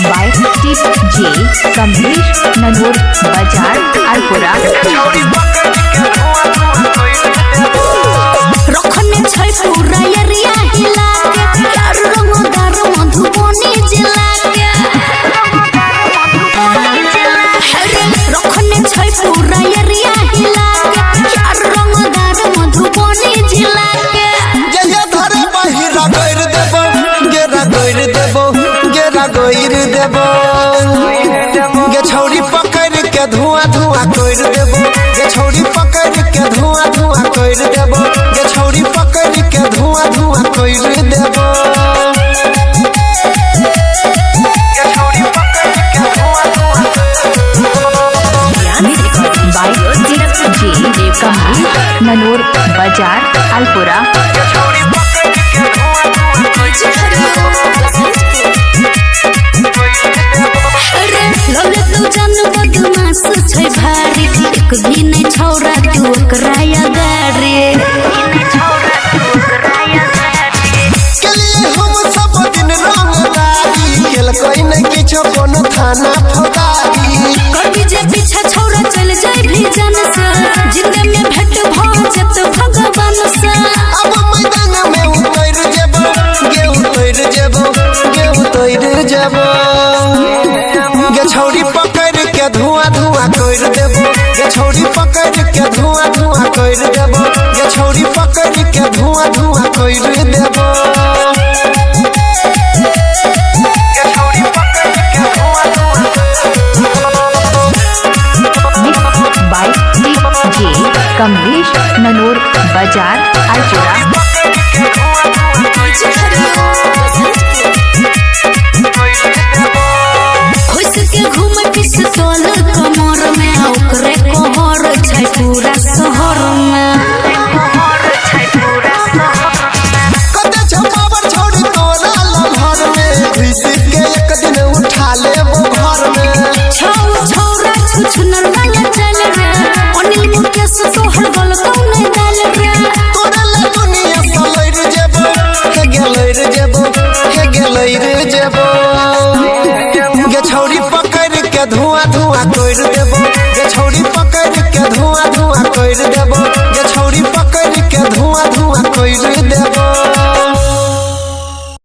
by DJ Kamlesh Nanur Bajar Alpura रखने छै पूरा एरिया हिला के यार रंगदार मधुबनी जिला के रखने छै पूरा एरिया हिला के यार रंगदार मधुबनी जिला के जया धरे बहिरा गइर देबो गेरा गइर देबो गेरा गइर देबो गे छौरी पकड़ के धुआं धुआं कइर देबो गे छौरी पकड़ के धुआं धुआं कइर देबो गे छौरी पकड़ के धुआं धुआं कइर देबो गे छौरी पकड़ के धुआं धुआं by DJ Kamlesh Nanur Bajar Alpura गे छौरी पकड़ के धुआं लगे तू जन बदमाश छै भारी एक भी नहीं छौरा तू ओकराया गारे केलिए हम सब दिन रंगदारी खेल कोई नहीं किछो कोनो थाना फौदारी कभी जे पीछा छौरा चल जाए भी जन से जिंदे में भेट भ जत भगवान से अब मैदान में उतर जेबो गे उतर जेबो गे उतर जेबो गे छौरी पकड़ के धुआं धुआं कइर देबो गे छौरी पकड़ के धुआं धुआं कइर देबो गे छौरी पकड़ के धुआं धुआं कइर देबो गे छौरी पकड़ के धुआं धुआं by DJ Kamlesh Nanur Bajar Alpura खुश के घूम पिस्तौल कमर में ओकरे कहर छै पूरा शहर में कते छपावर छोड़ी तोरा लहर में घिस के एक दिन उठा ले